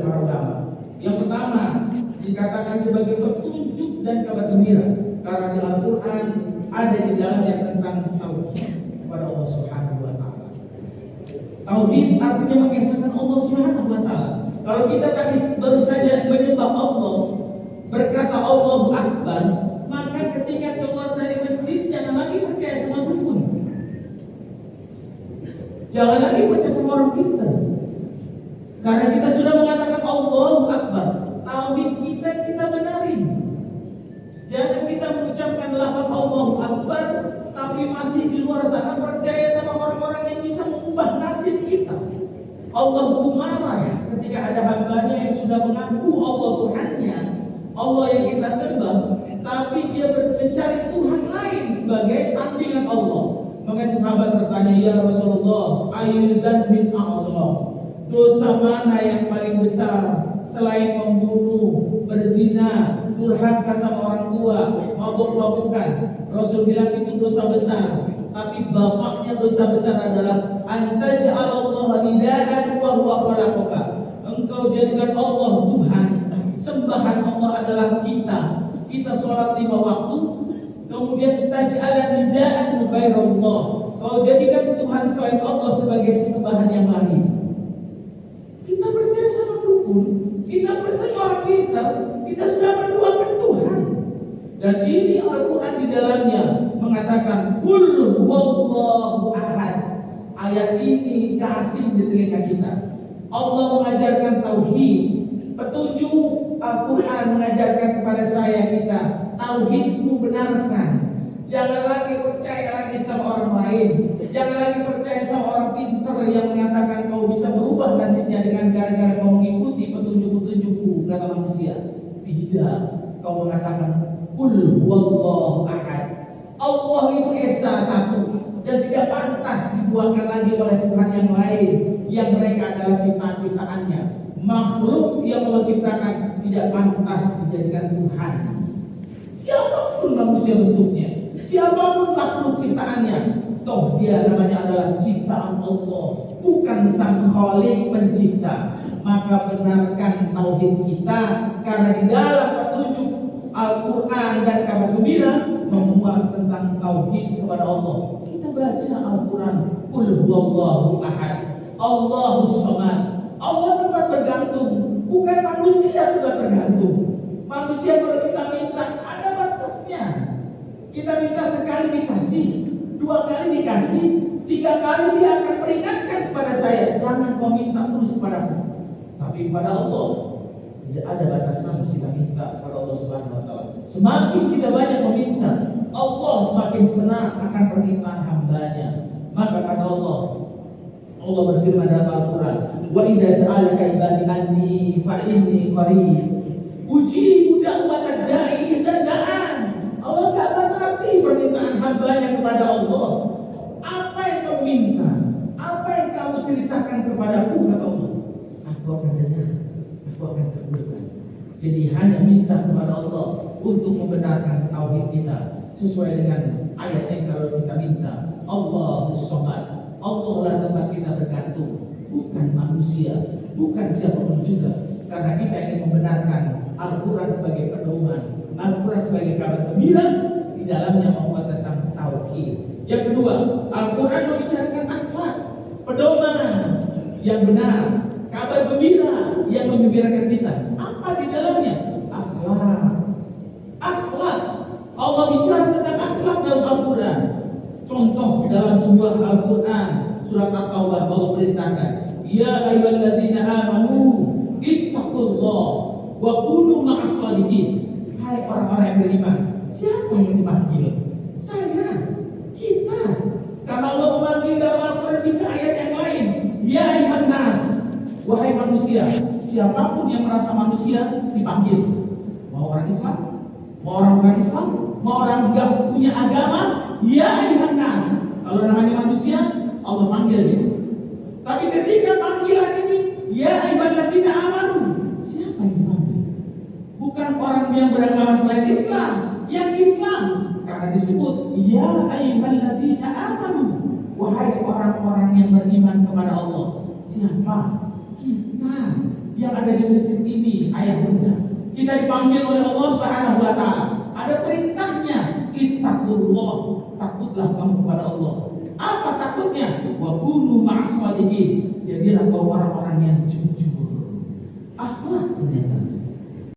para ulama. Yang pertama dikatakan sebagai petunjuk dan kabar gembira karena di Al-Quran ada di dalamnya tentang tauhid kepada Allah Subhanahu wa Ta'ala. Tauhid artinya mengesahkan Allah Subhanahu wa Ta'ala. Kalau kita tadi baru saja menyembah Allah, berkata Allahu Akbar, maka ketika keluar dari masjid jangan lagi percaya sama dukun, jangan lagi percaya sama orang pintar, karena kita sudah mengatakan Allahu Akbar. Tauhid kita benarin. Jangan kita mengucapkan lafaz Allahu Akbar tapi masih di luar sana percaya sama orang-orang yang bisa mengubah nasib kita. Allah itu marah ya ketika ada hambanya yang sudah mengaku Allah Tuhannya, Allah yang kita sembah, tapi dia mencari Tuhan lain sebagai tandingan Allah. Maka sahabat bertanya, ya Rasulullah, ayyul dzambin a'dzam? Dosa mana yang paling besar selain membunuh, berzina, durhaka sama orang tua, mabuk-mabukan? Rasul bilang itu dosa besar. Tapi bapaknya dosa besar adalah antaj'alallaha nidaa'an wa huwa khalaqaka. Engkau jadikan Allah Tuhan, sembahan Allah adalah kita. Kita sholat 5 waktu, kemudian taj'ala nidaa'an ghairallah. Kau jadikan Tuhan selain Allah sebagai sesembahan yang lain. Kita percaya sama dukun, kita percaya orang pintar, kita sudah menduakan Tuhan. Dan ini Al-Quran di dalamnya mengatakan Qul huwallahu ahad. Ayat ini kasih di telinga kita. Allah mengajarkan tauhid. Petunjuk Al-Quran mengajarkan kepada saya kita tauhidmu benarkan. Jangan lagi percaya lagi sama orang lain. Jangan lagi percaya sama orang pintar yang mengatakan kau bisa berubah nasibnya dengan gara-gara kau mengikuti petunjuk-petunjukku, kata manusia. Tidak. Kau mengatakan Qul huwallahu ahad. Allah itu esa satu dan tidak pantas dibuatkan lagi oleh Tuhan yang lain yang mereka adalah ciptaan-ciptaannya. Makhluk yang Allah ciptakan tidak pantas dijadikan Tuhan. Siapapun manusia bentuknya, siapapun makhluk ciptaannya, toh dia namanya adalah ciptaan Allah, bukan sang Khalik pencipta. Maka benarkan tauhid kita, karena di dalam petunjuk Al-Quran dan kabar gembira memuat tentang tauhid kepada Allah. Kita baca Al-Quran, Qul huwallahu ahad, Allahus samad. Allah tempat bergantung, bukan manusia tempat bergantung. Manusia kalau kita minta ada batasnya. Kita minta sekali dikasih, 2 kali dikasih, 3 kali dia akan peringatkan kepada saya, jangan kau minta terus kepadaku. Tapi kepada Allah tidak ada batasan kita minta kepada Allah Subhanahu wa Ta'ala. Semakin kita banyak meminta, Allah semakin senang akan permintaan hambanya. Maka kata Allah berfirman dalam Al-Quran, wa idza sa'alaka ibadi anni fa inni qarib ujibu da'watad da'i idza da'an. Allah enggak batasi permintaan hambanya kepada Allah. Apa yang kau minta, apa yang kamu ceritakan kepadaku, kata Allah, aku akan dengar, aku akan kabulkan. Jadi hanya minta kepada Allah untuk membenarkan tauhid kita sesuai dengan ayat yang selalu kita minta. Allahus samad. Allah lah tempat kita bergantung, bukan manusia, bukan siapapun juga. Karena kita ingin membenarkan Al-Quran sebagai pedoman, Al-Quran sebagai kabar gembira, di dalamnya membuat tentang tauhid. Yang kedua, Al-Quran membicarakan akhlak, pedoman yang benar, kabar gembira yang menggembirakan kita. Apa di dalamnya? Akhlak. Akhlak. Allah bicara tentang akhlak dalam Al-Quran. Contoh dalam surah Al-Quran, surat At-Taubah, Allah perintahkan, ya ayyuhalladzina amanu ittaqullah wa kunu ma'as shadiqin. Hai orang-orang yang beriman. Siapa yang dipanggil? Saya, kita. Karena Allah memanggil dalam Al-Quran bisa ayat yang lain. Ya ayyuhan nas, wahai manusia. Siapapun yang merasa manusia dipanggil. Mau orang Islam, mau orang bukan Islam, mau orang tidak punya agama, ya ayyuhan nas. Kalau namanya manusia, Allah panggil dia. Tapi ketika panggilan ini, ya ayyuhalladzina amanu, siapa yang dipanggil? Bukan orang yang beragama selain Islam, yang Islam. Karena disebut ya ayyuhalladzina amanu, wahai orang-orang yang beriman kepada Allah. Siapa? Kita yang ada di masjid ini, ayah bunda. Kita dipanggil oleh Allah Subhanahu wa taala. Ada perintahnya, ittaqullah, takutlah kamu kepada Allah. Apa takutnya? Wa kunu ma'as shalihin. Jadilah kau orang-orang yang jujur. Akhlak ternyata.